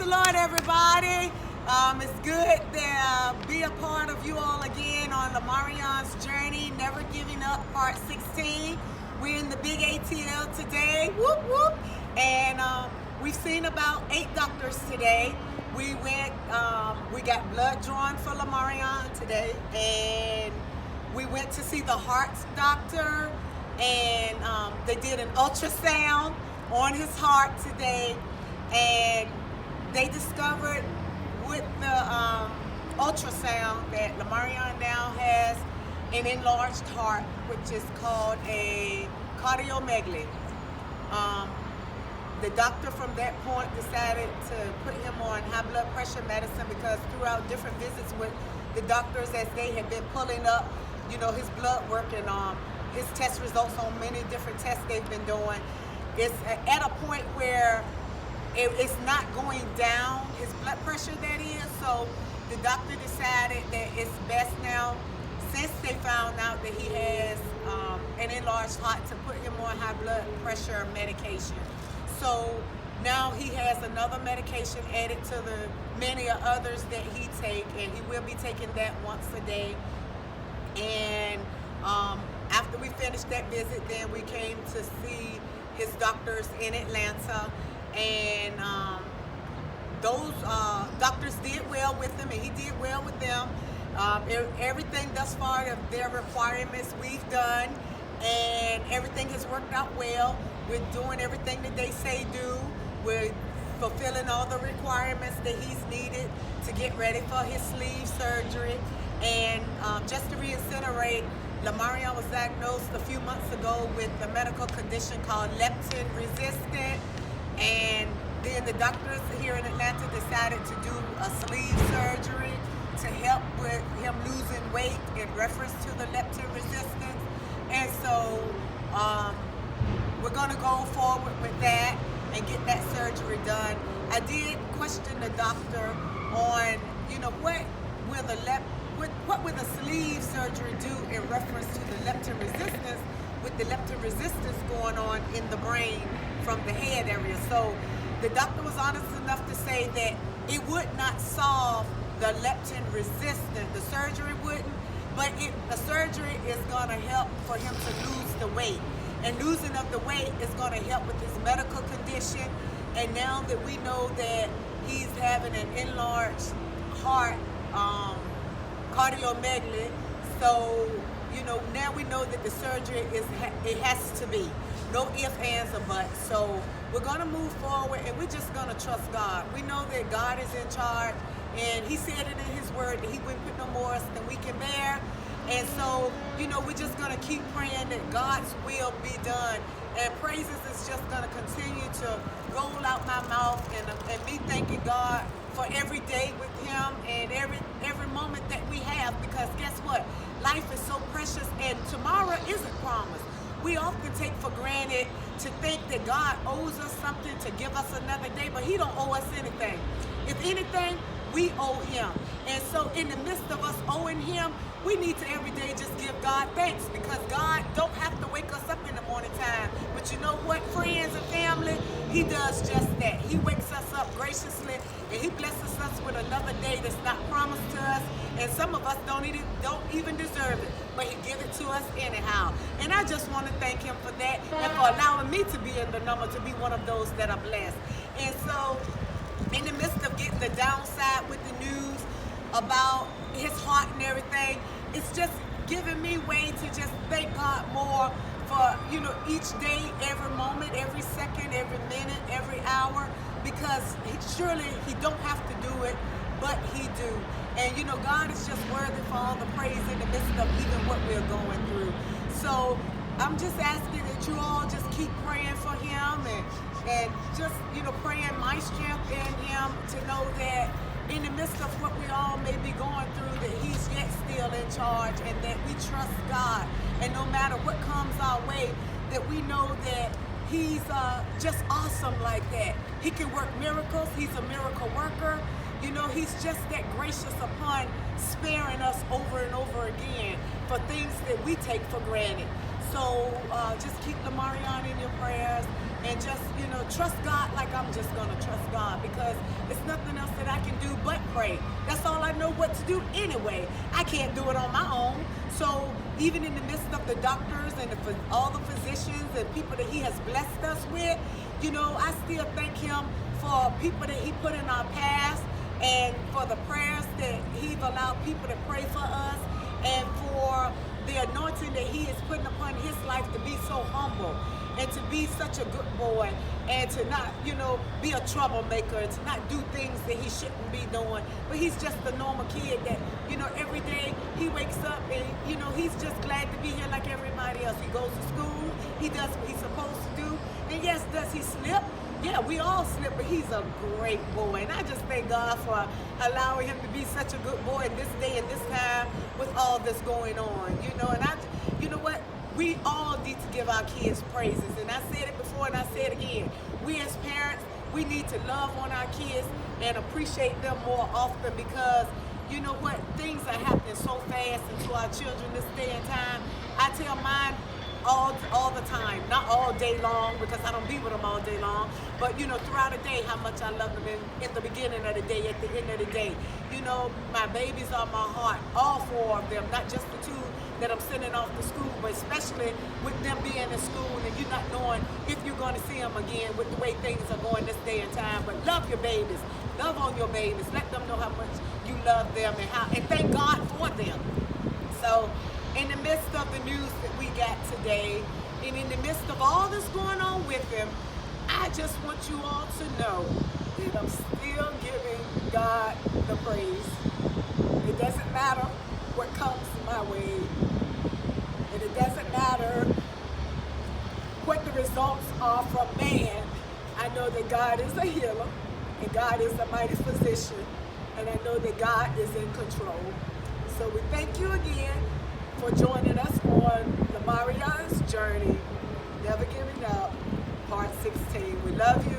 Lord, everybody. It's good to be a part of you all again on LaMaurion's journey, Never Giving Up, part 16. We're in the big ATL today. Whoop, whoop. And we've seen about 8 doctors today. We got blood drawn for LaMaurion today, and we went to see the heart doctor, and they did an ultrasound on his heart today, and they discovered with the ultrasound that LaMaurion now has an enlarged heart, which is called a cardiomegaly. The doctor from that point decided to put him on high blood pressure medicine because throughout different visits with the doctors, as they had been pulling up, his blood work and his test results on many different tests they've been doing, it's at a point where it's not going down, his blood pressure that is. So the doctor decided that it's best now, since they found out that he has an enlarged heart, to put him on high blood pressure medication. So now he has another medication added to the many others that he take, and he will be taking that once a day. And after we finished that visit, then we came to see his doctors in Atlanta, and those doctors did well with him, and he did well with them. Everything thus far of their requirements we've done, and everything has worked out well. We're doing everything that they say do. We're fulfilling all the requirements that he's needed to get ready for his sleeve surgery. And just to reiterate, LaMaurion was diagnosed a few months ago with a medical condition called leptin resistant, and then the doctors here in Atlanta decided to do a sleeve surgery to help with him losing weight in reference to the leptin resistance. And so we're going to go forward with that and get that surgery done. I did question the doctor on, what will the sleeve surgery do in reference to the leptin resistance, with the leptin resistance going on in the brain from the head area. So the doctor was honest enough to say that it would not solve the leptin resistance. The surgery wouldn't, but the surgery is going to help for him to lose the weight. And losing of the weight is going to help with his medical condition. And now that we know that he's having an enlarged heart, cardiomegaly, so now we know that the surgery it has to be. No ifs, ands, or buts. So we're going to move forward, and we're just going to trust God. We know that God is in charge, and he said it in his word that he wouldn't put no more than we can bear. And so, we're just going to keep praying that God's will be done. And praises is just going to continue to roll out my mouth, and me thanking God for every day with him and every moment that we have. Because guess what? Life is so precious, and tomorrow isn't promised. We often take for granted to think that God owes us something to give us another day, but he don't owe us anything. If anything, we owe him. And so in the midst of us owing him, we need to every day just give God thanks, because God don't have to wake us up in the morning time. But you know what, friends and family? He does just that. He wakes us up graciously, and he blesses us with another day that's not promised to us. And some of us don't even deserve it, but he gives it to us anyhow. And I just want to thank him for that, and for allowing me to be in the number, to be one of those that are blessed. And so in the midst of getting the downside with the news about his heart and everything, it's just giving me way to just thank God more for, each day, every moment, every second, every minute, every hour, because surely he don't have to do it, but he do. And God is just worthy for all the praise in the midst of even what we're going through. So I'm just asking that you all just keep praying for him, and just praying my strength in him to know that in the midst of what we all may be going through, that he's yet still in charge, and that we trust God. And no matter what comes our way, that we know that he's just awesome like that. He can work miracles. He's a miracle worker. He's just that gracious upon sparing us over and over again for things that we take for granted. So just keep LaMaurion in your prayers, and just, trust God like I'm just going to trust God, because it's nothing pray. That's all I know what to do anyway. I can't do it on my own. So even in the midst of the doctors and all the physicians and people that he has blessed us with, you know, I still thank him for people that he put in our past, and for the prayers that he's allowed people to pray for us, and for the anointing that he is putting upon his life to be so humble and to be such a good boy, and to not, you know, be a troublemaker, and to not do things that he shouldn't be doing. But he's just a normal kid that, you know, every day he wakes up and, you know, he's just glad to be here like everybody else. He goes to school, he does what he's supposed to do, and yes, does he slip? Yeah, we all slip, but he's a great boy. And I just thank God for allowing him to be such a good boy in this day and this time with all this going on, you know. And you know what? We all need to give our kids praises. And I said it before and I say it again. We as parents, we need to love on our kids and appreciate them more often, because you know what? Things are happening so fast into our children this day and time. I tell mine all the time, not all day long, because I don't be with them all day long, but you know, throughout the day, how much I love them in the beginning of the day, at the end of the day. You know, my babies are my heart, all four of them, not just the two that I'm sending off to school, but especially with them being in school and you not knowing if you're going to see them again with the way things are going this day and time. But love your babies, love on your babies, let them know how much you love them, and thank God for them. So in the midst of the news that we got today, and in the midst of all this going on with him, I just want you all to know that I'm still giving God the praise. It doesn't matter what comes my way, and it doesn't matter what the results are from man. I know that God is a healer, and God is a mighty physician, and I know that God is in control. So we thank you again for joining us on LaMaurion's journey, Never Giving Up, part 16. We love you.